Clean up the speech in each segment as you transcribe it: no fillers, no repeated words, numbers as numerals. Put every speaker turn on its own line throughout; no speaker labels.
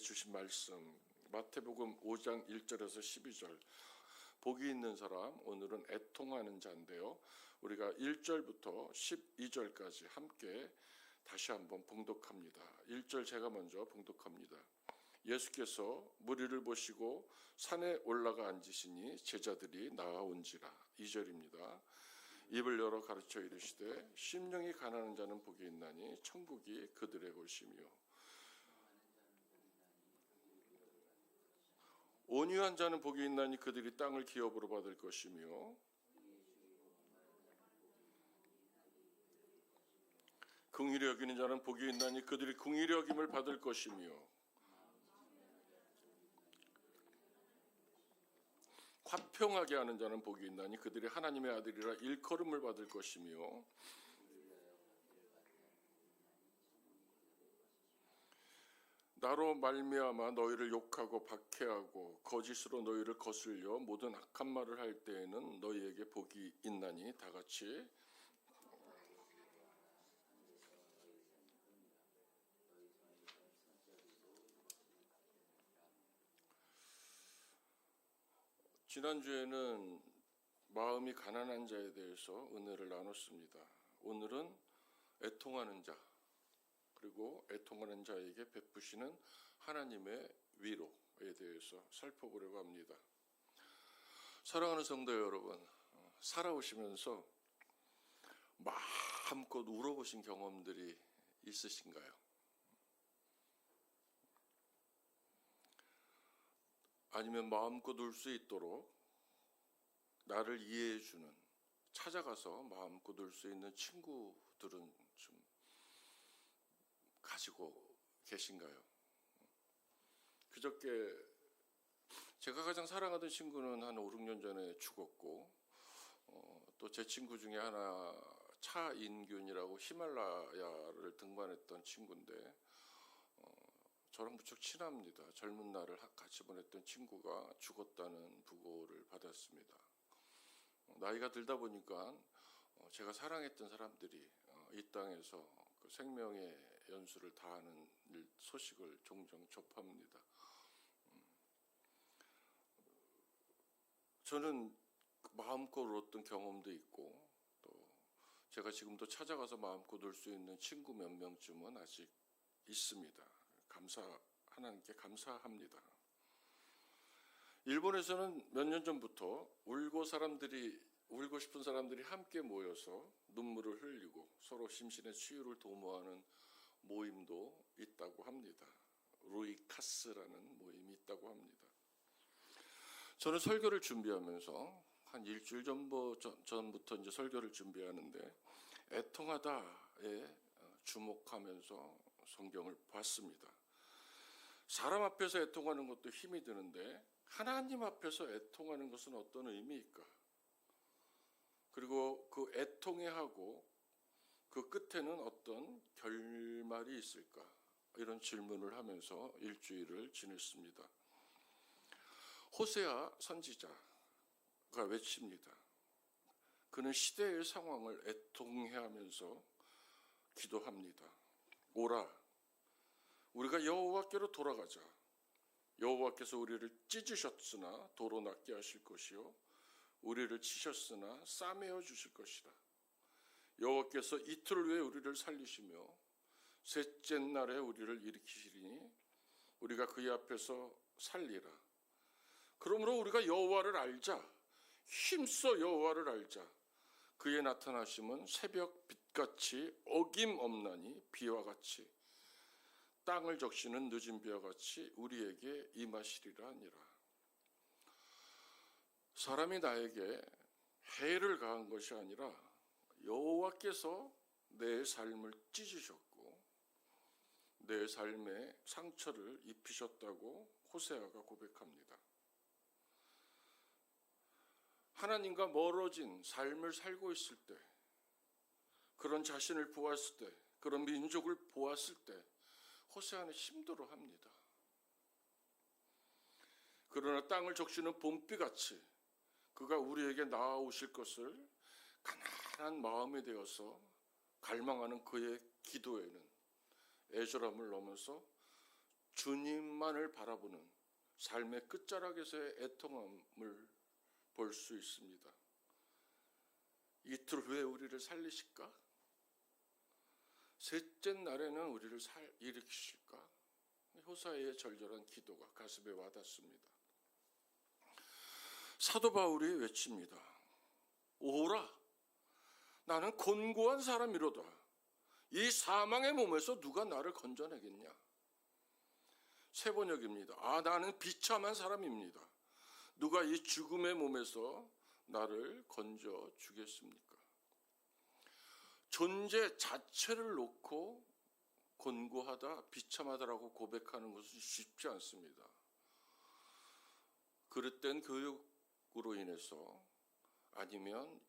주신 말씀 마태복음 5장 1절에서 12절. 복이 있는 사람, 오늘은 애통하는 자인데요. 우리가 1절부터 12절까지 함께 다시 한번 봉독합니다. 1절 제가 먼저 봉독합니다. 예수께서 무리를 보시고 산에 올라가 앉으시니 제자들이 나아온지라. 2절입니다. 입을 열어 가르쳐 이르시되 심령이 가난한 자는 복이 있나니 천국이 그들의 것이며 온유한 자는 복이 있나니 그들이 땅을 기업으로 받을 것이며 긍휼히 여기는 자는 복이 있나니 그들이 긍휼히 여김을 받을 것이며 화평하게 하는 자는 복이 있나니 그들이 하나님의 아들이라 일컬음을 받을 것이며 나로 말미암아 너희를 욕하고 박해하고 거짓으로 너희를 거슬려 모든 악한 말을 할 때에는 너희에게 복이 있나니. 다 같이 지난주에는 마음이 가난한 자에 대해서 은혜를 나눴습니다. 오늘은 애통하는 자, 그리고 애통하는 자에게 베푸시는 하나님의 위로에 대해서 살펴보려고 합니다. 사랑하는 성도 여러분, 살아오시면서 마음껏 울어보신 경험들이 있으신가요? 아니면 마음껏 울 수 있도록 나를 이해해주는, 찾아가서 마음껏 울 수 있는 친구들은 좀 가지고 계신가요? 그저께 제가 가장 사랑하던 친구는 한 5, 6년 전에 죽었고, 또 제 친구 중에 하나 차인균이라고 히말라야를 등반했던 친구인데 저랑 무척 친합니다. 젊은 날을 같이 보냈던 친구가 죽었다는 부고를 받았습니다. 나이가 들다 보니까 제가 사랑했던 사람들이 이 땅에서 그 생명의 연수를 다하는 소식을 종종 접합니다. 저는 마음껏 울었던 경험도 있고, 또 제가 지금도 찾아가서 마음껏 울 수 있는 친구 몇 명쯤은 아직 있습니다. 하나님께 감사합니다. 일본에서는 몇 년 전부터 울고 싶은 사람들이 함께 모여서 눈물을 흘리고 서로 심신의 치유를 도모하는 모임도 있다고 합니다. 루이카스라는 모임이 있다고 합니다. 저는 설교를 준비하면서 한 일주일 전부터 이제 설교를 준비하는데 애통하다에 주목하면서 성경을 봤습니다. 사람 앞에서 애통하는 것도 힘이 드는데 하나님 앞에서 애통하는 것은 어떤 의미일까? 그리고 그 애통해하고 그 끝에는 어떤 결말이 있을까? 이런 질문을 하면서 일주일을 지냈습니다. 호세아 선지자가 외칩니다. 그는 시대의 상황을 애통해하면서 기도합니다. 오라, 우리가 여호와께로 돌아가자. 여호와께서 우리를 찢으셨으나 도로 낫게 하실 것이요 우리를 치셨으나 싸매어 주실 것이라. 여호와께서 이틀 후에 우리를 살리시며 셋째 날에 우리를 일으키시리니 우리가 그의 앞에서 살리라. 그러므로 우리가 여호와를 알자. 힘써 여호와를 알자. 그의 나타나심은 새벽 빛같이 어김없나니 비와 같이 땅을 적시는 늦은 비와 같이 우리에게 임하시리라 하니라. 사람이 나에게 해를 가한 것이 아니라 여호와께서 내 삶을 찢으셨고 내 삶에 상처를 입히셨다고 호세아가 고백합니다. 하나님과 멀어진 삶을 살고 있을 때, 그런 자신을 보았을 때, 그런 민족을 보았을 때 호세아는 힘들어합니다. 그러나 땅을 적시는 봄비같이 그가 우리에게 나아오실 것을 가난한 마음에 되어서 갈망하는 그의 기도에는 애절함을 넘어서 주님만을 바라보는 삶의 끝자락에서의 애통함을 볼 수 있습니다. 이틀 후에 우리를 살리실까? 셋째 날에는 우리를 일으키실까? 호사의 절절한 기도가 가슴에 와닿습니다. 사도 바울이 외칩니다. 오라, 나는 곤고한 사람이로다. 이 사망의 몸에서 누가 나를 건져내겠냐? 세 번역입니다. 나는 비참한 사람입니다. 누가 이 죽음의 몸에서 나를 건져 주겠습니까? 존재 자체를 놓고 곤고하다, 비참하다라고 고백하는 것은 쉽지 않습니다. 그릇된 교육으로 인해서, 아니면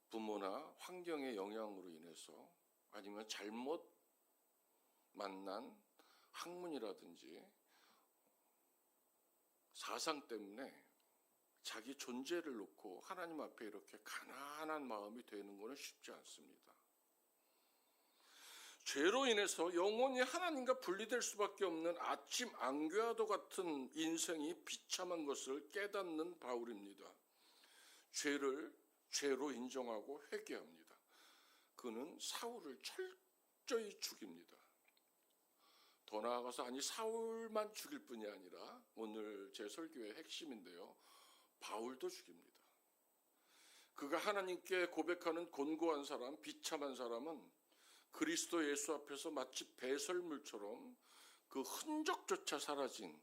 부모나 환경의 영향으로 인해서, 아니면 잘못 만난 학문이라든지 사상 때문에 자기 존재를 놓고 하나님 앞에 이렇게 가난한 마음이 되는 것은 쉽지 않습니다. 죄로 인해서 영원히 하나님과 분리될 수밖에 없는 아침 안개와도 같은 인생이 비참한 것을 깨닫는 바울입니다. 죄를 죄로 인정하고 회개합니다. 그는 사울을 철저히 죽입니다. 더 나아가서 사울만 죽일 뿐이 아니라 오늘 제 설교의 핵심인데요, 바울도 죽입니다. 그가 하나님께 고백하는 곤고한 사람, 비참한 사람은 그리스도 예수 앞에서 마치 배설물처럼 그 흔적조차 사라진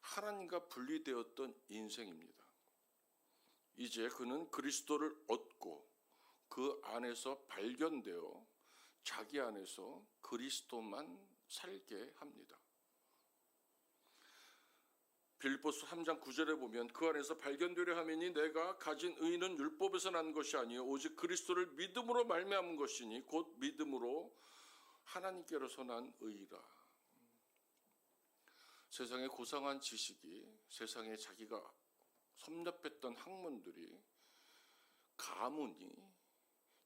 하나님과 분리되었던 인생입니다. 이제 그는 그리스도를 얻고 그 안에서 발견되어 자기 안에서 그리스도만 살게 합니다. 빌립보서 3장 9절에 보면 그 안에서 발견되려 하매니 내가 가진 의는 율법에서 난 것이 아니요 오직 그리스도를 믿음으로 말미암은 것이니 곧 믿음으로 하나님께로서 난 의라. 세상의 고상한 지식이, 세상에 자기가 섭렵했던 학문들이, 가문이,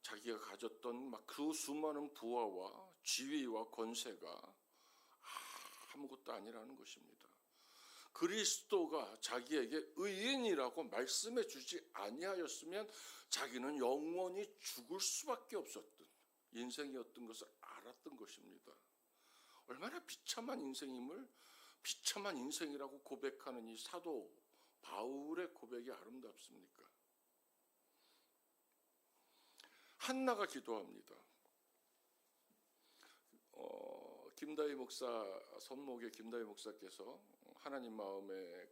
자기가 가졌던 그 수많은 부하와 지위와 권세가 아무것도 아니라는 것입니다. 그리스도가 자기에게 의인이라고 말씀해 주지 아니하였으면 자기는 영원히 죽을 수밖에 없었던 인생이었던 것을 알았던 것입니다. 얼마나 비참한 인생임을 비참한 인생이라고 고백하는 이 사도 바울의 고백이 아름답습니까? 한나가 기도합니다. 김다희 목사, 선목의 김다희 목사께서 하나님 마음에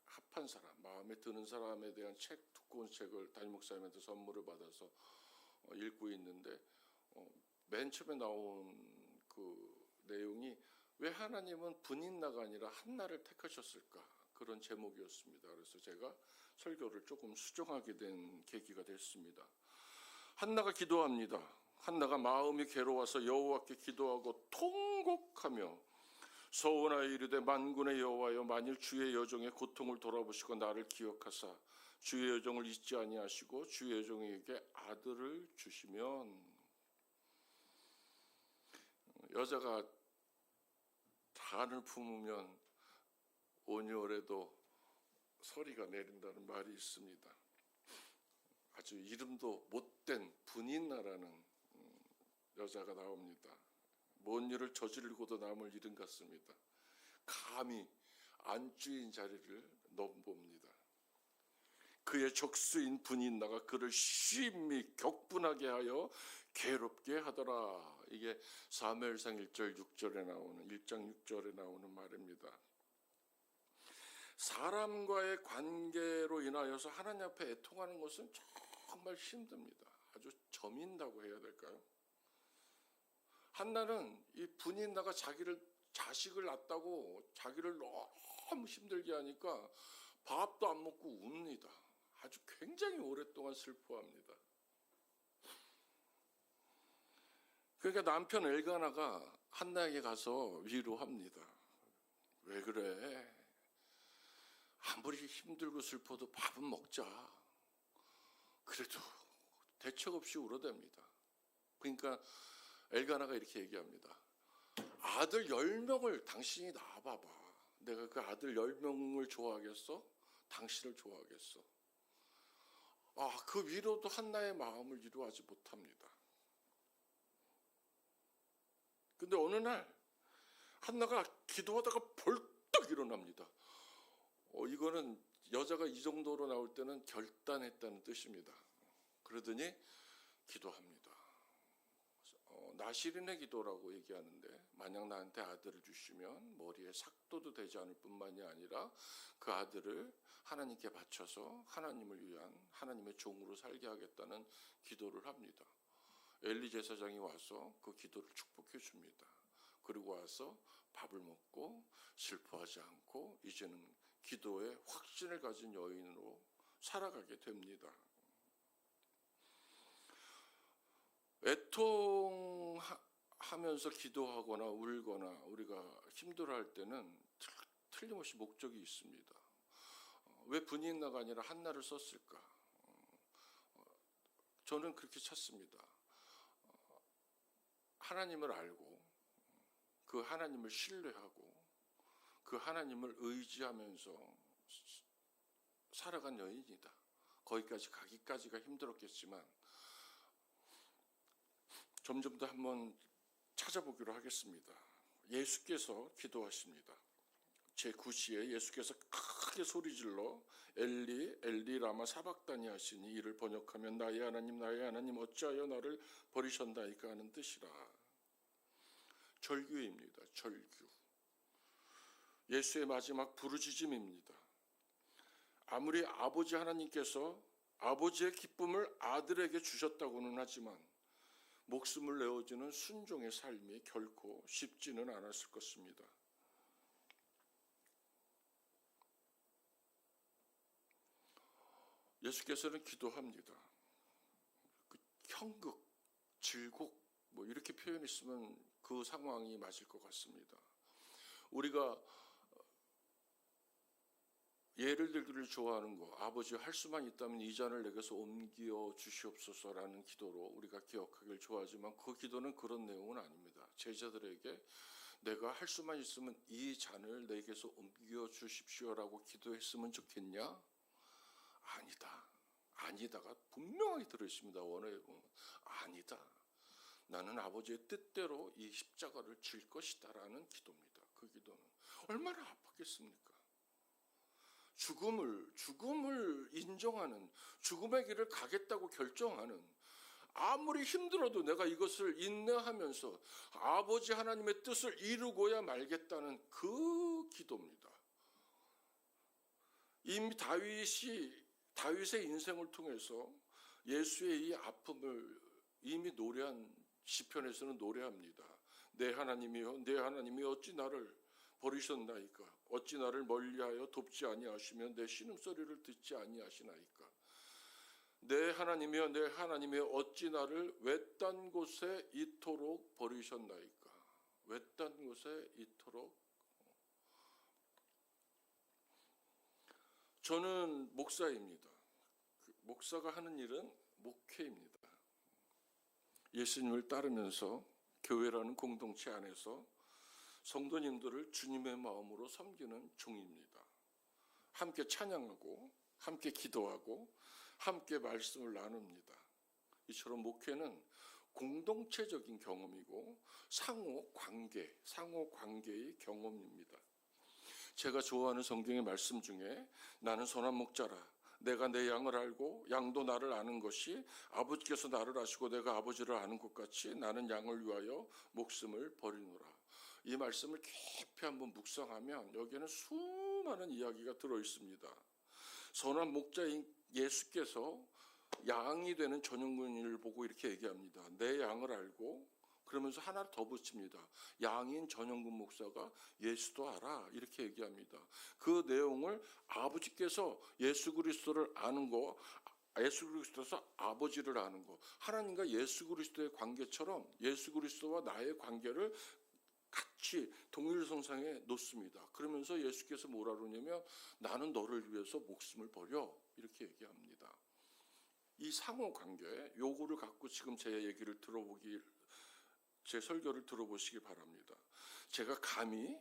합한 사람, 마음에 드는 사람에 대한 책, 두꺼운 책을 담임 목사님한테 선물을 받아서 읽고 있는데 맨 처음에 나온 그 내용이 왜 하나님은 분인나가 아니라 한나를 택하셨을까? 그런 제목이었습니다. 그래서 제가 설교를 조금 수정하게 된 계기가 됐습니다. 한나가 기도합니다. 한나가 마음이 괴로워서 여호와께 기도하고 통곡하며 서원하여 이르되 만군의 여호와여 만일 주의 여종의 고통을 돌아보시고 나를 기억하사 주의 여종을 잊지 아니하시고 주의 여종에게 아들을 주시면, 여자가 단을 품으면 온열에도 소리가 내린다는 말이 있습니다. 아주 이름도 못된 분인나라는 여자가 나옵니다. 뭔 일을 저지르고도 남을 잃은 같습니다. 감히 안주인 자리를 넘봅니다. 그의 적수인 분인나가 그를 심히 격분하게 하여 괴롭게 하더라. 이게 사무엘상 1장 6절에 나오는 말입니다. 사람과의 관계로 인하여서 하나님 앞에 애통하는 것은 정말 힘듭니다. 아주 저민다고 해야 될까요? 한나는 이 분인나가 자식을 낳았다고 자기를 너무 힘들게 하니까 밥도 안 먹고 웁니다. 아주 굉장히 오랫동안 슬퍼합니다. 그러니까 남편 엘가나가 한나에게 가서 위로합니다. 왜 그래? 아무리 힘들고 슬퍼도 밥은 먹자. 그래도 대책 없이 울어댑니다. 그러니까 엘가나가 이렇게 얘기합니다. 아들 10명을 당신이 낳아봐봐. 내가 그 아들 10명을 좋아하겠어? 당신을 좋아하겠어? 그 위로도 한나의 마음을 이루하지 못합니다. 근데 어느 날 한나가 기도하다가 벌떡 일어납니다. 이거는 여자가 이 정도로 나올 때는 결단했다는 뜻입니다. 그러더니 기도합니다. 나시린의 기도라고 얘기하는데, 만약 나한테 아들을 주시면 머리에 삭도도 되지 않을 뿐만이 아니라 그 아들을 하나님께 바쳐서 하나님을 위한 하나님의 종으로 살게 하겠다는 기도를 합니다. 엘리 제사장이 와서 그 기도를 축복해 줍니다. 그리고 와서 밥을 먹고 슬퍼하지 않고 이제는 기도에 확신을 가진 여인으로 살아가게 됩니다. 애통하면서 기도하거나 울거나 우리가 힘들어할 때는 틀림없이 목적이 있습니다. 왜 브니인나가 아니라 한나를 썼을까? 저는 그렇게 찾습니다. 하나님을 알고 그 하나님을 신뢰하고 그 하나님을 의지하면서 살아간 여인이다. 거기까지 가기까지가 힘들었겠지만 점점 더 한번 찾아보기로 하겠습니다. 예수께서 기도하십니다. 제9시에 예수께서 크게 소리질러 엘리 엘리 라마 사박다니 하시니, 이를 번역하면 나의 하나님 어찌하여 나를 버리셨나이까 하는 뜻이라. 절규입니다. 절규. 예수의 마지막 부르짖음입니다. 아무리 아버지 하나님께서 아버지의 기쁨을 아들에게 주셨다고는 하지만 목숨을 내어주는 순종의 삶이 결코 쉽지는 않았을 것입니다. 예수께서는 기도합니다. 형극, 질곡 이렇게 표현했으면 그 상황이 맞을 것 같습니다. 우리가 예를 들기를 좋아하는 거, 아버지 할 수만 있다면 이 잔을 내게서 옮겨 주시옵소서라는 기도로 우리가 기억하길 좋아하지만 그 기도는 그런 내용은 아닙니다. 제자들에게 내가 할 수만 있으면 이 잔을 내게서 옮겨 주십시오라고 기도했으면 좋겠냐? 아니다가 분명하게 들어있습니다. 원어에 보면 아니다. 나는 아버지의 뜻대로 이 십자가를 질 것이다라는 기도입니다. 그 기도는 얼마나 아팠겠습니까? 죽음을 인정하는, 죽음의 길을 가겠다고 결정하는, 아무리 힘들어도 내가 이것을 인내하면서 아버지 하나님의 뜻을 이루고야 말겠다는 그 기도입니다. 이미 다윗의 인생을 통해서 예수의 이 아픔을 이미 노래한 시편에서는 노래합니다. 내 하나님이여 어찌 나를 버리셨나이까? 어찌 나를 멀리하여 돕지 아니하시며 내 신음소리를 듣지 아니하시나이까? 내 하나님이여 어찌 나를 외딴 곳에 이토록 버리셨나이까? 외딴 곳에 이토록. 저는 목사입니다. 목사가 하는 일은 목회입니다. 예수님을 따르면서 교회라는 공동체 안에서 성도님들을 주님의 마음으로 섬기는 종입니다. 함께 찬양하고 함께 기도하고 함께 말씀을 나눕니다. 이처럼 목회는 공동체적인 경험이고 상호 관계의 경험입니다. 제가 좋아하는 성경의 말씀 중에 나는 선한 목자라 내가 내 양을 알고 양도 나를 아는 것이 아버지께서 나를 아시고 내가 아버지를 아는 것 같이 나는 양을 위하여 목숨을 버리노라. 이 말씀을 깊이 한번 묵상하면 여기에는 수많은 이야기가 들어있습니다. 선한 목자인 예수께서 양이 되는 전용군을 보고 이렇게 얘기합니다. 내 양을 알고, 그러면서 하나를 더 붙입니다. 양인 전용군 목사가 예수도 알아, 이렇게 얘기합니다. 그 내용을 아버지께서 예수 그리스도를 아는 거, 예수 그리스도에서 아버지를 아는 거, 하나님과 예수 그리스도의 관계처럼 예수 그리스도와 나의 관계를 같이 동일선상에 놓습니다. 그러면서 예수께서 뭐라 그러냐면 나는 너를 위해서 목숨을 버려, 이렇게 얘기합니다. 이 상호관계, 요거를 갖고 지금 제 설교를 들어보시기 바랍니다. 제가 감히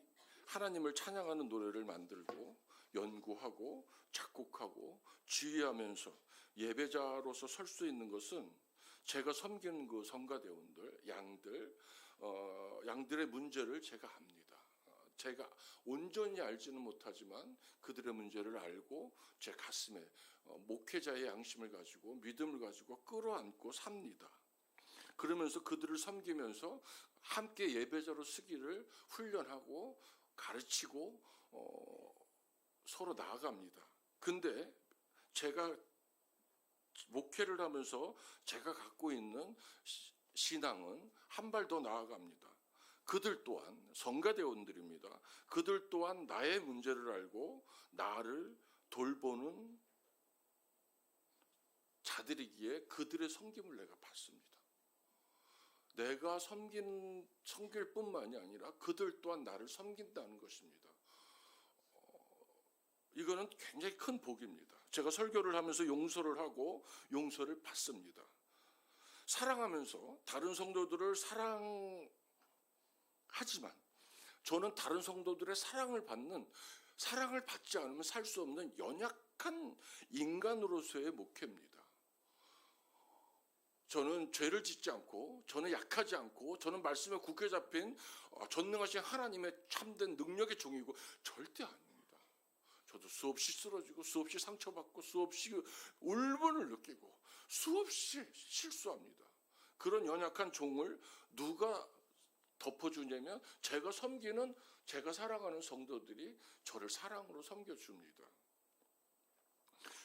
하나님을 찬양하는 노래를 만들고 연구하고 작곡하고 지휘하면서 예배자로서 설 수 있는 것은 제가 섬기는 그 성가대원들, 양들의 문제를 제가 압니다. 제가 온전히 알지는 못하지만 그들의 문제를 알고 제 가슴에 목회자의 양심을 가지고 믿음을 가지고 끌어안고 삽니다. 그러면서 그들을 섬기면서 함께 예배자로 서기를 훈련하고 가르치고 서로 나아갑니다. 근데 제가 목회를 하면서 제가 갖고 있는 신앙은 한 발 더 나아갑니다. 그들 또한 성가대원들입니다. 그들 또한 나의 문제를 알고 나를 돌보는 자들이기에 그들의 섬김을 내가 받습니다. 내가 섬길 뿐만이 아니라 그들 또한 나를 섬긴다는 것입니다. 이거는 굉장히 큰 복입니다. 제가 설교를 하면서 용서를 하고 용서를 받습니다. 사랑하면서 다른 성도들을 사랑하지만 저는 다른 성도들의 사랑을 받지 않으면 살 수 없는 연약한 인간으로서의 목회입니다. 저는 죄를 짓지 않고 저는 약하지 않고 저는 말씀에 굳게 잡힌 전능하신 하나님의 참된 능력의 종이고 절대 아닙니다. 저도 수없이 쓰러지고 수없이 상처받고 수없이 울분을 느끼고 수없이 실수합니다. 그런 연약한 종을 누가 덮어주냐면 제가 섬기는 제가 사랑하는 성도들이 저를 사랑으로 섬겨줍니다.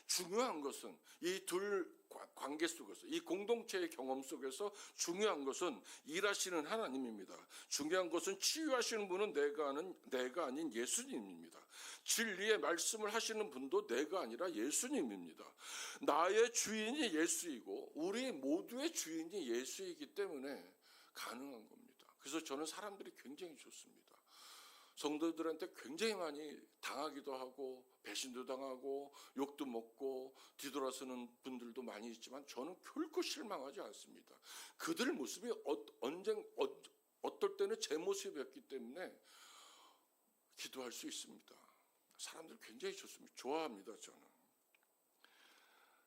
중요한 것은 이 둘 관계 속에서 이 공동체의 경험 속에서 중요한 것은 일하시는 하나님입니다. 중요한 것은 치유하시는 분은 내가 아닌 예수님입니다. 진리의 말씀을 하시는 분도 내가 아니라 예수님입니다. 나의 주인이 예수이고 우리 모두의 주인이 예수이기 때문에 가능한 겁니다. 그래서 저는 사람들이 굉장히 좋습니다. 성도들한테 굉장히 많이 당하기도 하고 배신도 당하고 욕도 먹고 뒤돌아서는 분들도 많이 있지만 저는 결코 실망하지 않습니다. 그들 모습이 어떨 때는 제 모습이었기 때문에 기도할 수 있습니다. 사람들 굉장히 좋습니다. 좋아합니다. 저는.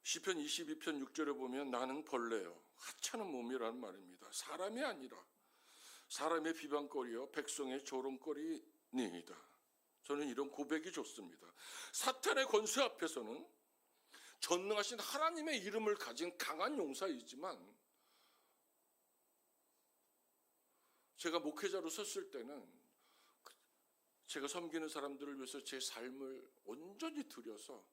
시편 22편 6절에 보면 나는 벌레요 하찮은 몸이라는 말입니다. 사람이 아니라 사람의 비방거리요 백성의 조롱거리니이다. 저는 이런 고백이 좋습니다. 사탄의 권세 앞에서는 전능하신 하나님의 이름을 가진 강한 용사이지만 제가 목회자로 섰을 때는 제가 섬기는 사람들을 위해서 제 삶을 온전히 들여서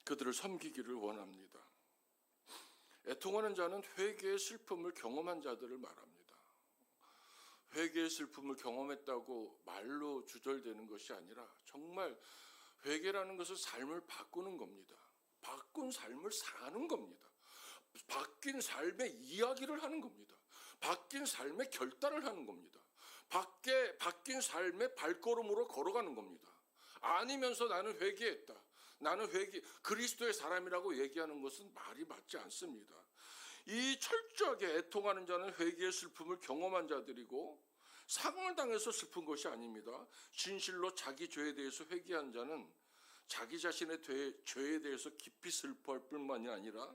그들을 섬기기를 원합니다. 애통하는 자는 회개의 슬픔을 경험한 자들을 말합니다. 회개의 슬픔을 경험했다고 말로 주절되는 것이 아니라 정말 회개라는 것은 삶을 바꾸는 겁니다. 바꾼 삶을 사는 겁니다. 바뀐 삶의 이야기를 하는 겁니다. 바뀐 삶의 결단을 하는 겁니다. 바뀐 삶의 발걸음으로 걸어가는 겁니다. 아니면서 나는 회개했다. 나는 그리스도의 사람이라고 얘기하는 것은 말이 맞지 않습니다. 이 철저하게 애통하는 자는 회개의 슬픔을 경험한 자들이고 상을 당해서 슬픈 것이 아닙니다. 진실로 자기 죄에 대해서 회개한 자는 자기 자신의 죄에 대해서 깊이 슬퍼할 뿐만이 아니라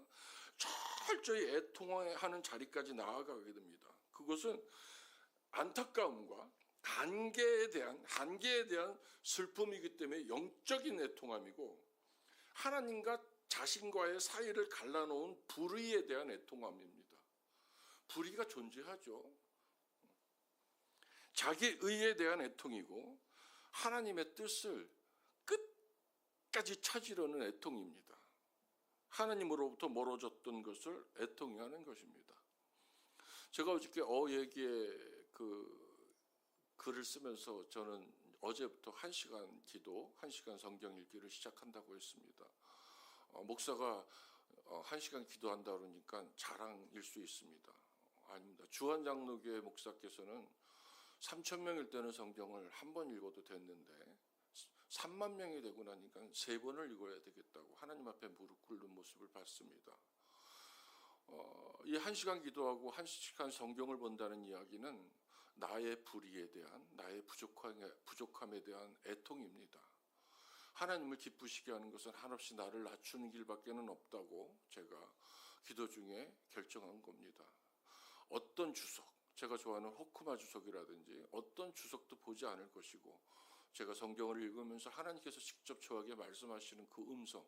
철저히 애통하는 자리까지 나아가게 됩니다. 그것은 안타까움과 한계에 대한 슬픔이기 때문에 영적인 애통함이고 하나님과 자신과의 사이를 갈라놓은 불의에 대한 애통함입니다. 불의가 존재하죠. 자기 의에 대한 애통이고 하나님의 뜻을 끝까지 찾으려는 애통입니다. 하나님으로부터 멀어졌던 것을 애통하는 것입니다. 제가 어저께 어얘기에 글을 쓰면서 저는 어제부터 1시간 기도, 1시간 성경 읽기를 시작한다고 했습니다. 목사가 1시간 기도한다 그러니까 자랑일 수 있습니다. 아닙니다. 주한장로교회 목사께서는 3,000명일 때는 성경을 한 번 읽어도 됐는데 3만 명이 되고 나니까 3번을 읽어야 되겠다고 하나님 앞에 무릎 꿇는 모습을 봤습니다. 이 1시간 기도하고 1시간 성경을 본다는 이야기는 나의 불의에 대한, 나의 부족함에 대한 애통입니다. 하나님을 기쁘시게 하는 것은 한없이 나를 낮추는 길밖에는 없다고 제가 기도 중에 결정한 겁니다. 어떤 주석, 제가 좋아하는 호쿠마 주석이라든지 어떤 주석도 보지 않을 것이고, 제가 성경을 읽으면서 하나님께서 직접 저에게 말씀하시는 그 음성,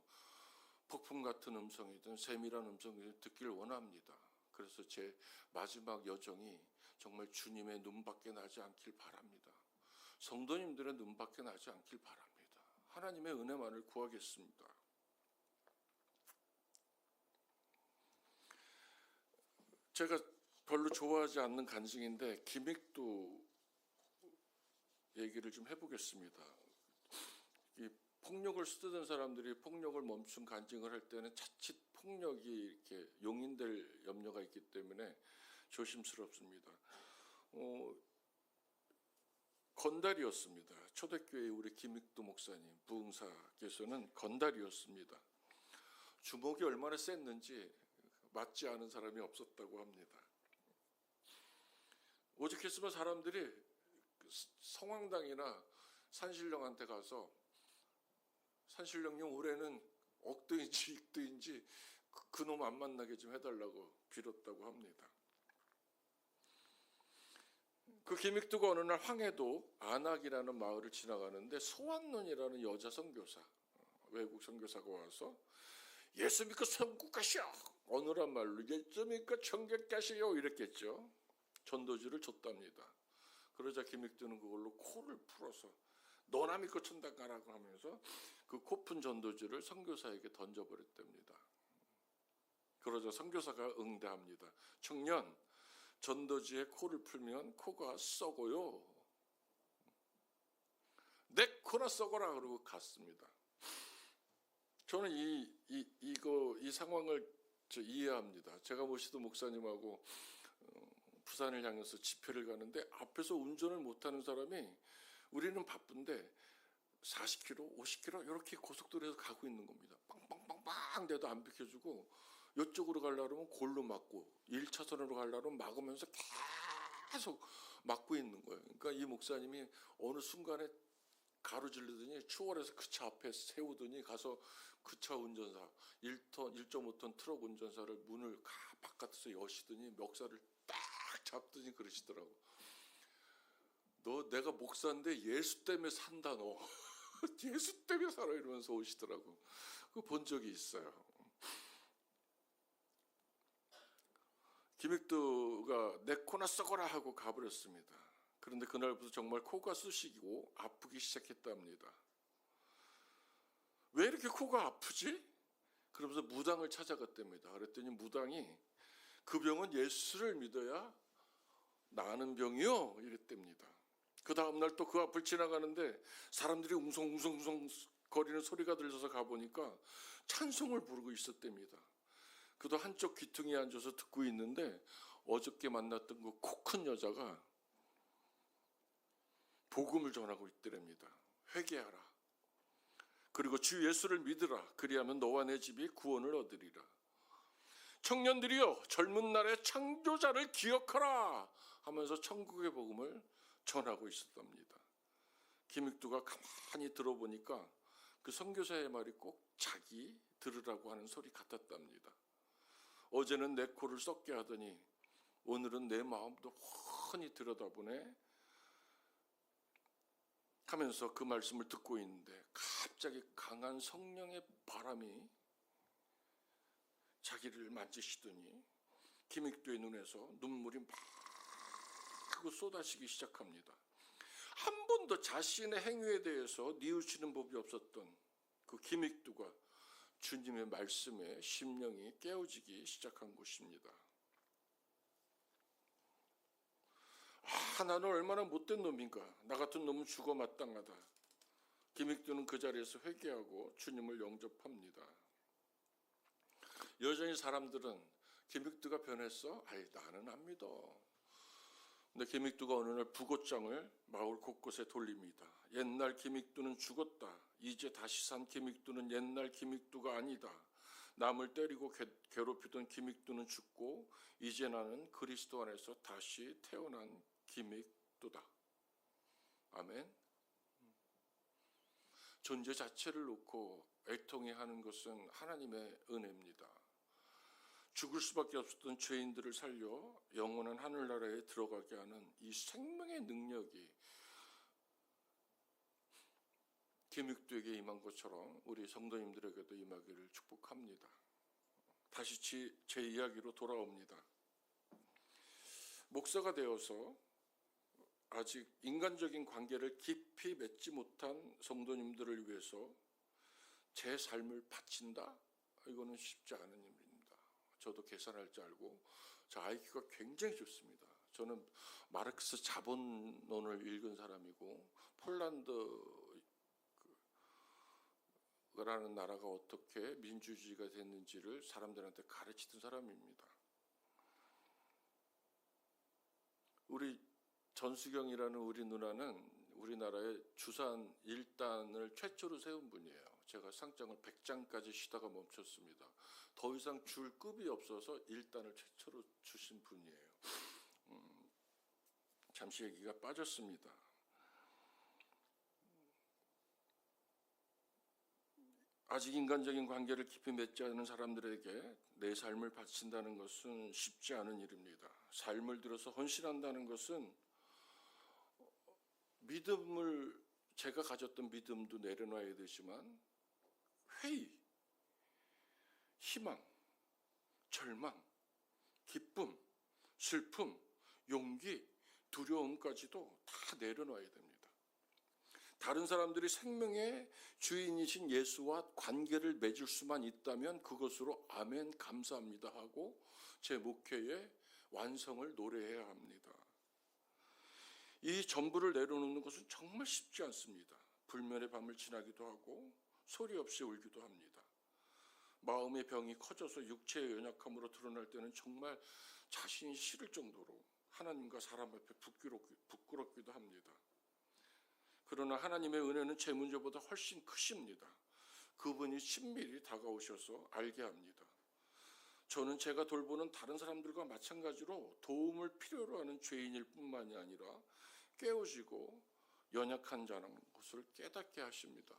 폭풍 같은 음성이든 세밀한 음성이든 듣기를 원합니다. 그래서 제 마지막 여정이 정말 주님의 눈밖에 나지 않길 바랍니다. 성도님들의 눈밖에 나지 않길 바랍니다. 하나님의 은혜만을 구하겠습니다. 제가 별로 좋아하지 않는 간증인데 김익두 얘기를 좀 해보겠습니다. 이 폭력을 쓰던 사람들이 폭력을 멈춘 간증을 할 때는 자칫 폭력이 이렇게 용인될 염려가 있기 때문에 조심스럽습니다. 건달이었습니다. 초대교회 우리 김익두 목사님, 부흥사께서는 건달이었습니다. 주먹이 얼마나 셌는지 맞지 않은 사람이 없었다고 합니다. 오죽했으면 사람들이 성황당이나 산신령한테 가서 산신령님 올해는 억도인지 익도인지 그놈 안 만나게 좀 해달라고 빌었다고 합니다. 그 김익두가 어느 날 황해도 안악이라는 마을을 지나가는데 소환론이라는 여자 선교사, 외국 선교사가 와서 예수 믿고 천국 가시오, 어느란 말로 예수 믿고 천국 가시오 이랬겠죠. 전도지를 줬답니다. 그러자 김익두는 그걸로 코를 풀어서 너나 믿고 천당 가라고 하면서 그 코푼 전도지를 선교사에게 던져버렸답니다. 그러자 선교사가 응대합니다. 청년, 전도지에 코를 풀면 코가 썩어요. 내 코나 썩어라 그러고 갔습니다. 저는 이 상황을 이해합니다. 제가 모시던 목사님하고 부산을 향해서 집회를 가는데 앞에서 운전을 못하는 사람이, 우리는 바쁜데 40km, 50km 이렇게 고속도로에서 가고 있는 겁니다. 빵빵빵빵 대도 안 비켜주고, 이쪽으로 가려면 골로 막고 1차선으로 가려면 막으면서 계속 막고 있는 거예요. 그러니까 이 목사님이 어느 순간에 가로질르더니 추월해서 그 차 앞에 세우더니 가서 그 차 운전사 1.5톤 트럭 운전사를 문을 바깥에서 여시더니 멱살을 딱 잡더니 그러시더라고. 너 내가 목사인데 예수 때문에 산다 너. 예수 때문에 살아 이러면서 오시더라고. 그거 본 적이 있어요. 김익두가 내 코나 썩어라 하고 가버렸습니다. 그런데 그날부터 정말 코가 쑤시고 아프기 시작했답니다. 왜 이렇게 코가 아프지? 그러면서 무당을 찾아갔답니다. 그랬더니 무당이 그 병은 예수를 믿어야 나는 병이요 이랬답니다. 그 다음날 또 그 앞을 지나가는데 사람들이 웅성웅성 거리는 소리가 들려서 가보니까 찬송을 부르고 있었답니다. 그도 한쪽 귀퉁이에 앉아서 듣고 있는데 어저께 만났던 그 코 큰 여자가 복음을 전하고 있더랍니다. 회개하라. 그리고 주 예수를 믿으라. 그리하면 너와 내 집이 구원을 얻으리라. 청년들이여 젊은 날의 창조자를 기억하라 하면서 천국의 복음을 전하고 있었답니다. 김익두가 가만히 들어보니까 그 선교사의 말이 꼭 자기 들으라고 하는 소리 같았답니다. 어제는 내 코를 썩게 하더니 오늘은 내 마음도 훤히 들여다보네 하면서 그 말씀을 듣고 있는데 갑자기 강한 성령의 바람이 자기를 만지시더니 김익두의 눈에서 눈물이 막 쏟아지기 시작합니다. 한 번도 자신의 행위에 대해서 뉘우치는 법이 없었던 그 김익두가 주님의 말씀에 심령이 깨어지기 시작한 것입니다. 나는 얼마나 못된 놈인가. 나 같은 놈은 죽어 마땅하다. 김익두는 그 자리에서 회개하고 주님을 영접합니다. 여전히 사람들은 김익두가 변했어? 나는 안 믿어. 근데 김익두가 어느 날 부고장을 마을 곳곳에 돌립니다. 옛날 김익두는 죽었다. 이제 다시 산 김익두는 옛날 김익두가 아니다. 남을 때리고 괴롭히던 기믹도는 죽고 이제 나는 그리스도 안에서 다시 태어난 기믹도다. 아멘. 존재 자체를 놓고 애통해하는 것은 하나님의 은혜입니다. 죽을 수밖에 없었던 죄인들을 살려 영원한 하늘나라에 들어가게 하는 이 생명의 능력이 기믹도에게 임한 것처럼 우리 성도님들에게도 임하기를 축복합니다. 다시 제 이야기로 돌아옵니다. 목사가 되어서 아직 인간적인 관계를 깊이 맺지 못한 성도님들을 위해서 제 삶을 바친다? 이거는 쉽지 않은 일입니다. 저도 계산할 줄 알고 저 IQ가 굉장히 좋습니다. 저는 마르크스 자본론을 읽은 사람이고 폴란드라는 나라가 어떻게 민주주의가 됐는지를 사람들한테 가르치던 사람입니다. 우리 전수경이라는 우리 누나는 우리나라에 주산 1단을 최초로 세운 분이에요. 제가 상장을 100장까지 쉬다가 멈췄습니다. 더 이상 줄 급이 없어서 1단을 최초로 주신 분이에요. 잠시 얘기가 빠졌습니다. 아직 인간적인 관계를 깊이 맺지 않은 사람들에게 내 삶을 바친다는 것은 쉽지 않은 일입니다. 삶을 들어서 헌신한다는 것은 제가 가졌던 믿음도 내려놔야 되지만 회의, 희망, 절망, 기쁨, 슬픔, 용기, 두려움까지도 다 내려놔야 됩니다. 다른 사람들이 생명의 주인이신 예수와 관계를 맺을 수만 있다면 그것으로 아멘 감사합니다 하고 제 목회의 완성을 노래해야 합니다. 이 전부를 내려놓는 것은 정말 쉽지 않습니다. 불면의 밤을 지나기도 하고 소리 없이 울기도 합니다. 마음의 병이 커져서 육체의 연약함으로 드러날 때는 정말 자신이 싫을 정도로 하나님과 사람 앞에 부끄럽기도 합니다. 그러나 하나님의 은혜는 제 문제보다 훨씬 크십니다. 그분이 친밀히 다가오셔서 알게 합니다. 저는 제가 돌보는 다른 사람들과 마찬가지로 도움을 필요로 하는 죄인일 뿐만이 아니라 깨어지고 연약한 자라는 것을 깨닫게 하십니다.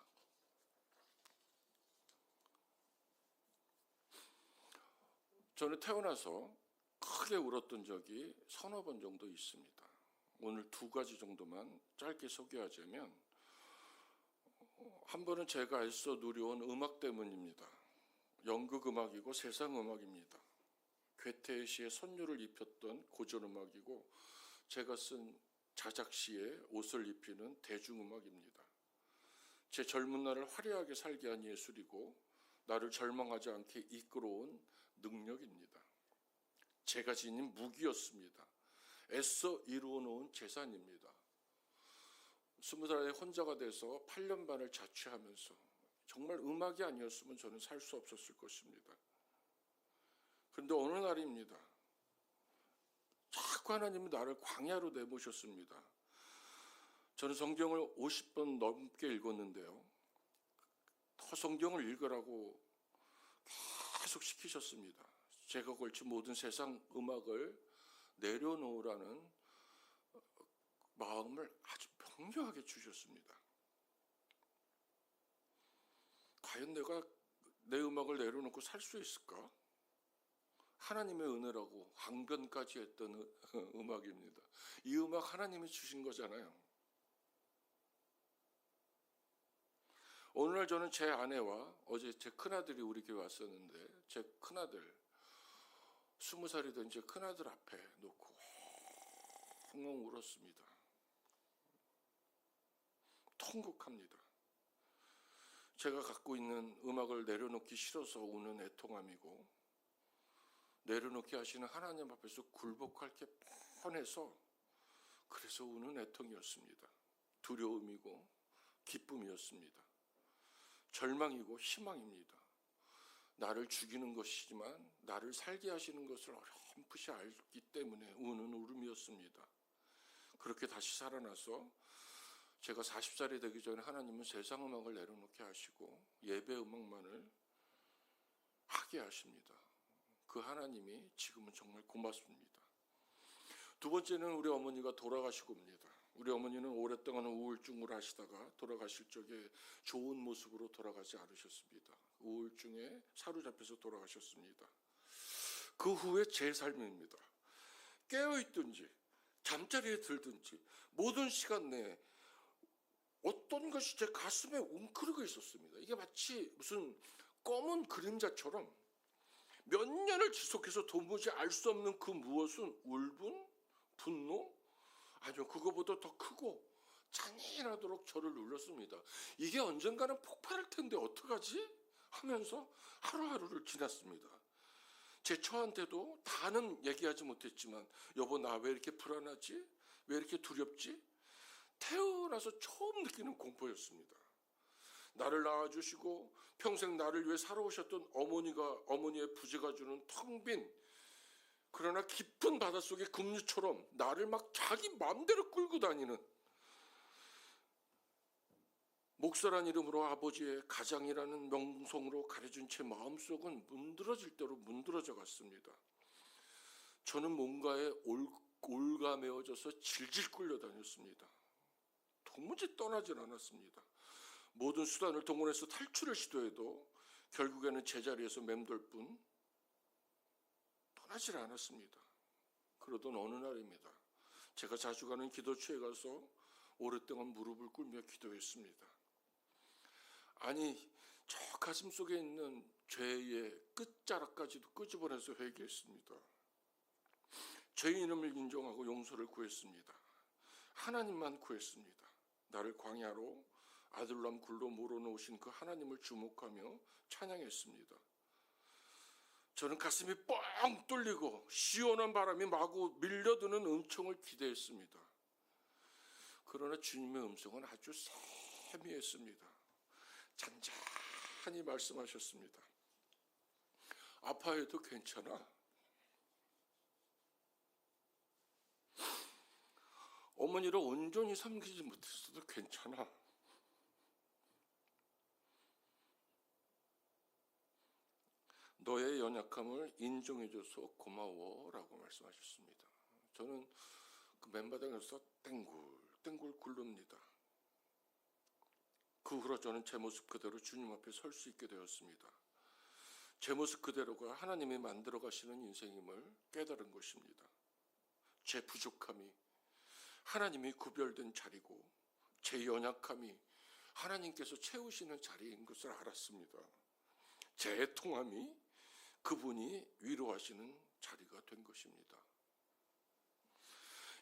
저는 태어나서 크게 울었던 적이 서너 번 정도 있습니다. 오늘 두 가지 정도만 짧게 소개하자면, 한 번은 제가 애써 누려온 음악 때문입니다. 연극 음악이고 세상 음악입니다. 괴테의 시에 선율을 입혔던 고전 음악이고 제가 쓴 자작시에 옷을 입히는 대중음악입니다. 제 젊은 날을 화려하게 살게 한 예술이고 나를 절망하지 않게 이끌어온 능력입니다. 제가 지닌 무기였습니다. 애써 이루어놓은 재산입니다. 20살에 혼자가 돼서 8년 반을 자취하면서 정말 음악이 아니었으면 저는 살 수 없었을 것입니다. 그런데 어느 날입니다. 자꾸 하나님이 나를 광야로 내모셨습니다. 저는 성경을 50번 넘게 읽었는데요. 더 성경을 읽으라고 계속 시키셨습니다. 제가 걸친 모든 세상 음악을 내려놓으라는 마음을 아주 명료하게 주셨습니다. 과연 내가 내 음악을 내려놓고 살 수 있을까? 하나님의 은혜라고 항변까지 했던 음악입니다. 이 음악 하나님이 주신 거잖아요. 오늘날 저는 제 아내와 어제 제 큰아들이 우리 교회 왔었는데 제 큰아들 20살이 된 제 큰아들 앞에 놓고 엉엉 울었습니다. 통곡합니다. 제가 갖고 있는 음악을 내려놓기 싫어서 우는 애통함이고 내려놓게 하시는 하나님 앞에서 굴복할 게 뻔해서 그래서 우는 애통이었습니다. 두려움이고 기쁨이었습니다. 절망이고 희망입니다. 나를 죽이는 것이지만 나를 살게 하시는 것을 어렴풋이 알기 때문에 우는 울음이었습니다. 그렇게 다시 살아나서 제가 40살이 되기 전에 하나님은 세상 음악을 내려놓게 하시고 예배 음악만을 하게 하십니다. 그 하나님이 지금은 정말 고맙습니다. 두 번째는 우리 어머니가 돌아가시고 옵니다. 우리 어머니는 오랫동안 우울증을 하시다가 돌아가실 적에 좋은 모습으로 돌아가지 않으셨습니다. 우울증에 사로잡혀서 돌아가셨습니다. 그 후에 제 삶입니다. 깨어있든지 잠자리에 들든지 모든 시간 내에 어떤 것이 제 가슴에 웅크리고 있었습니다. 이게 마치 무슨 검은 그림자처럼 몇 년을 지속해서 도무지 알 수 없는 그 무엇은 울분, 분노, 아니면 그거보다 더 크고 잔인하도록 저를 눌렀습니다. 이게 언젠가는 폭발할 텐데 어떡하지? 하면서 하루하루를 지났습니다. 제 처한테도 다는 얘기하지 못했지만 여보 나 왜 이렇게 불안하지? 왜 이렇게 두렵지? 태어나서 처음 느끼는 공포였습니다. 나를 낳아주시고 평생 나를 위해 살아오셨던 어머니의 부재가 주는 텅 빈 그러나 깊은 바닷속의 급류처럼 나를 막 자기 마음대로 끌고 다니는 목사란 이름으로 아버지의 가장이라는 명성으로 가려준 제 마음속은 문드러질 대로 문드러져 갔습니다. 저는 뭔가에 올가매어져서 질질 끌려다녔습니다. 도무지 떠나질 않았습니다. 모든 수단을 동원해서 탈출을 시도해도 결국에는 제자리에서 맴돌 뿐 떠나질 않았습니다. 그러던 어느 날입니다. 제가 자주 가는 기도처에 가서 오랫동안 무릎을 꿇며 기도했습니다. 아니 저 가슴 속에 있는 죄의 끝자락까지도 끄집어내서 회개했습니다. 죄의 이름을 인정하고 용서를 구했습니다. 하나님만 구했습니다. 나를 광야로 아둘람 굴로 몰아놓으신 그 하나님을 주목하며 찬양했습니다. 저는 가슴이 뻥 뚫리고 시원한 바람이 마구 밀려드는 은총을 기대했습니다. 그러나 주님의 음성은 아주 세미했습니다. 잔잔히 말씀하셨습니다. 아파해도 괜찮아. 어머니를 온전히 섬기지 못했어도 괜찮아. 너의 연약함을 인정해줘서 고마워라고 말씀하셨습니다. 저는 그 맨바닥에서 땡굴 굴릅니다. 그 후로 저는 제 모습 그대로 주님 앞에 설 수 있게 되었습니다. 제 모습 그대로가 하나님이 만들어 가시는 인생임을 깨달은 것입니다. 제 부족함이 하나님이 구별된 자리고 제 연약함이 하나님께서 채우시는 자리인 것을 알았습니다. 제 애통함이 그분이 위로하시는 자리가 된 것입니다.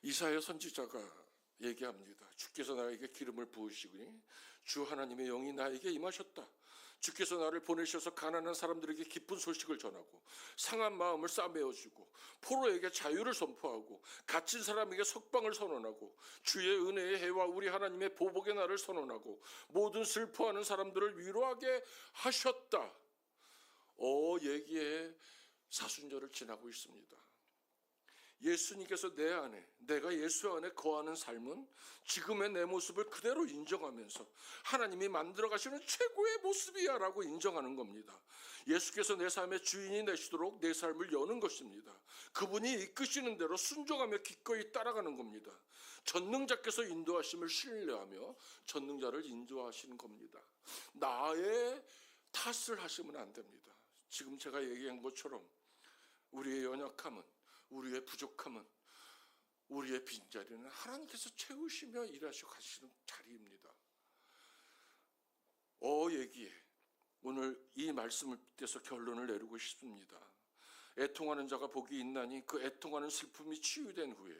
이사야 선지자가 얘기합니다. 주께서 나에게 기름을 부으시니 주 하나님의 영이 나에게 임하셨다. 주께서 나를 보내셔서 가난한 사람들에게 기쁜 소식을 전하고 상한 마음을 싸매어주고 포로에게 자유를 선포하고 갇힌 사람에게 석방을 선언하고 주의 은혜의 해와 우리 하나님의 보복의 날을 선언하고 모든 슬퍼하는 사람들을 위로하게 하셨다. 얘기에 사순절을 지나고 있습니다. 예수님께서 내 안에, 내가 예수 안에 거하는 삶은 지금의 내 모습을 그대로 인정하면서 하나님이 만들어 가시는 최고의 모습이야 라고 인정하는 겁니다. 예수께서 내 삶의 주인이 되시도록 내 삶을 여는 것입니다. 그분이 이끄시는 대로 순종하며 기꺼이 따라가는 겁니다. 전능자께서 인도하심을 신뢰하며 전능자를 인도하시는 겁니다. 나의 탓을 하시면 안 됩니다. 지금 제가 얘기한 것처럼 우리의 연약함은, 우리의 부족함은, 우리의 빈자리는 하나님께서 채우시며 일하시고 가시는 자리입니다. 얘기에 오늘 이 말씀을 빗대서 결론을 내리고 싶습니다. 애통하는 자가 복이 있나니 그 애통하는 슬픔이 치유된 후에,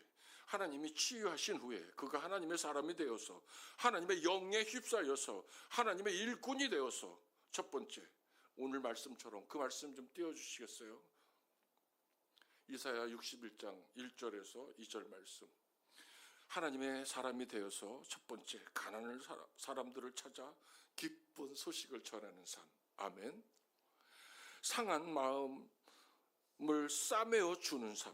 하나님이 치유하신 후에 그가 하나님의 사람이 되어서 하나님의 영에 휩싸여서 하나님의 일꾼이 되어서, 첫 번째 오늘 말씀처럼 그 말씀 좀 띄워주시겠어요? 이사야 61장 1절에서 2절 말씀. 하나님의 사람이 되어서 첫 번째 가난한 사람들을 찾아 기쁜 소식을 전하는 삶. 아멘. 상한 마음을 싸매어 주는 삶.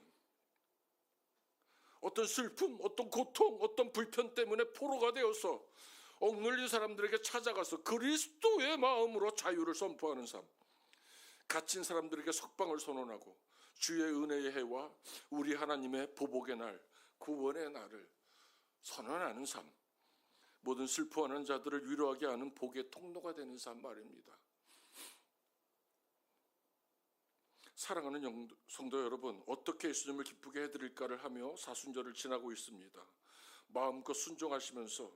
어떤 슬픔, 어떤 고통, 어떤 불편 때문에 포로가 되어서 억눌린 사람들에게 찾아가서 그리스도의 마음으로 자유를 선포하는 삶. 갇힌 사람들에게 석방을 선언하고 주의 은혜의 해와 우리 하나님의 보복의 날, 구원의 날을 선언하는 삶, 모든 슬퍼하는 자들을 위로하게 하는 복의 통로가 되는 삶 말입니다. 사랑하는 성도 여러분, 어떻게 예수님을 기쁘게 해드릴까를 하며 사순절을 지나고 있습니다. 마음껏 순종하시면서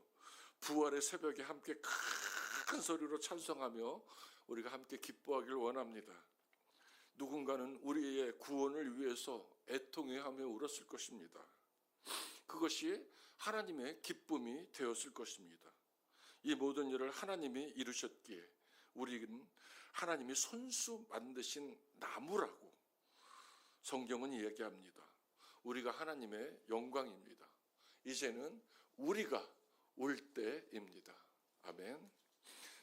부활의 새벽에 함께 큰 소리로 찬송하며 우리가 함께 기뻐하길 원합니다. 누군가는 우리의 구원을 위해서 애통해하며 울었을 것입니다. 그것이 하나님의 기쁨이 되었을 것입니다. 이 모든 일을 하나님이 이루셨기에 우리는 하나님이 손수 만드신 나무라고 성경은 이야기합니다. 우리가 하나님의 영광입니다. 이제는 우리가 올 때입니다. 아멘.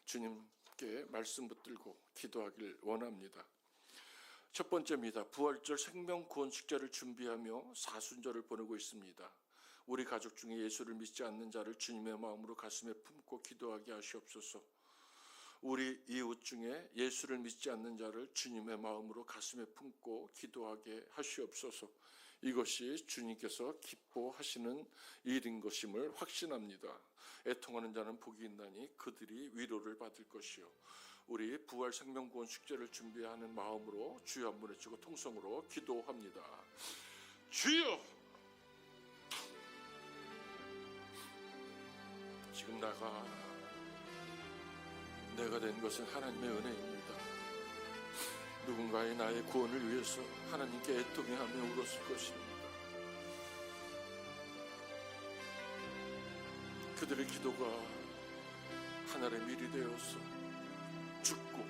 주님께 말씀 붙들고 기도하길 원합니다. 첫 번째입니다. 부활절 생명구원 축제를 준비하며 사순절을 보내고 있습니다. 우리 가족 중에 예수를 믿지 않는 자를 주님의 마음으로 가슴에 품고 기도하게 하시옵소서. 우리 이웃 중에 예수를 믿지 않는 자를 주님의 마음으로 가슴에 품고 기도하게 하시옵소서. 이것이 주님께서 기뻐하시는 일인 것임을 확신합니다. 애통하는 자는 복이 있나니 그들이 위로를 받을 것이요. 우리 부활 생명구원 축제를 준비하는 마음으로 주여 한 번 외치고 통성으로 기도합니다. 주여! 지금 내가 된 것은 하나님의 은혜입니다. 누군가의 나의 구원을 위해서 하나님께 애통해하며 울었을 것입니다. 그들의 기도가 하늘의 밀이 되어서 죽고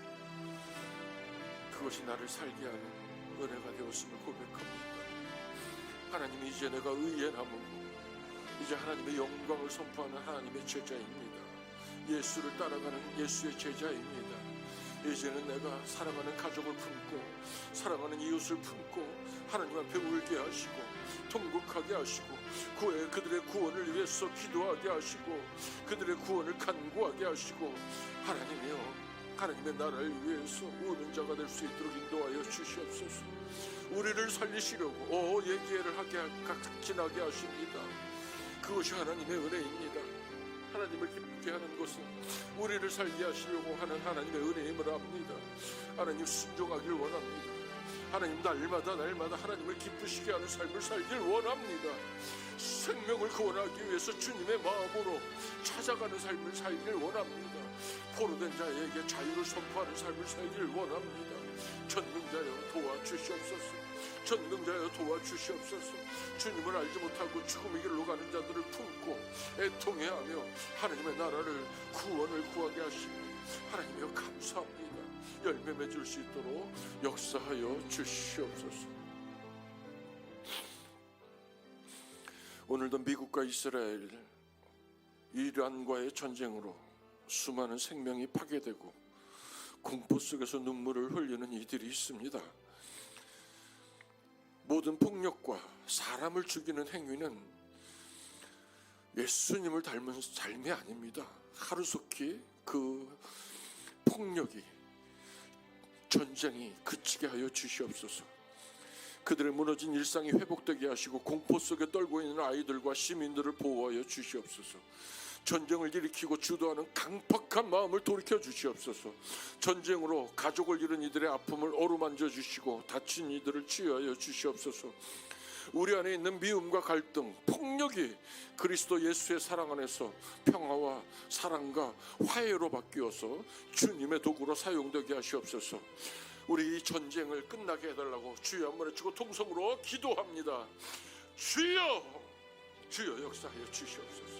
그것이 나를 살게 하는 은혜가 되었음을 고백합니다. 하나님이 이제 내가 의에 남은 이제 하나님의 영광을 선포하는 하나님의 제자입니다. 예수를 따라가는 예수의 제자입니다. 이제는 내가 사랑하는 가족을 품고 사랑하는 이웃을 품고 하나님 앞에 울게 하시고 통곡하게 하시고 그들의 구원을 위해서 기도하게 하시고 그들의 구원을 간구하게 하시고 하나님의 나라를 위해서 우는 자가 될 수 있도록 인도하여 주시옵소서. 우리를 살리시려고 예기를 하게 지나게 하십니다. 그것이 하나님의 은혜입니다. 하나님을 기쁘게 하는 것은 우리를 살게 하시려고 하는 하나님의 은혜임을 압니다. 하나님 순종하길 원합니다. 하나님 날마다 하나님을 기쁘시게 하는 삶을 살길 원합니다. 생명을 구원하기 위해서 주님의 마음으로 찾아가는 삶을 살길 원합니다. 포로된 자에게 자유를 선포하는 삶을 살길 원합니다. 전능자여 도와주시옵소서. 전능자여 도와주시옵소서. 주님을 알지 못하고 죽음의 길로 가는 자들을 품고 애통해하며 하나님의 나라를 구원을 구하게 하시니 하나님이여 감사합니다. 열매 맺을 수 있도록 역사하여 주시옵소서. 오늘도 미국과 이스라엘, 이란과의 전쟁으로 수많은 생명이 파괴되고 공포 속에서 눈물을 흘리는 이들이 있습니다. 모든 폭력과 사람을 죽이는 행위는 예수님을 닮은 삶이 아닙니다. 하루속히 그 폭력이 전쟁이 그치게 하여 주시옵소서. 그들의 무너진 일상이 회복되게 하시고 공포 속에 떨고 있는 아이들과 시민들을 보호하여 주시옵소서. 전쟁을 일으키고 주도하는 강팍한 마음을 돌이켜 주시옵소서. 전쟁으로 가족을 잃은 이들의 아픔을 어루만져 주시고 다친 이들을 치유하여 주시옵소서. 우리 안에 있는 미움과 갈등, 폭력이 그리스도 예수의 사랑 안에서 평화와 사랑과 화해로 바뀌어서 주님의 도구로 사용되게 하시옵소서. 우리 이 전쟁을 끝나게 해달라고 주여 한번 외치고 통성으로 기도합니다. 주여 역사하여 주시옵소서.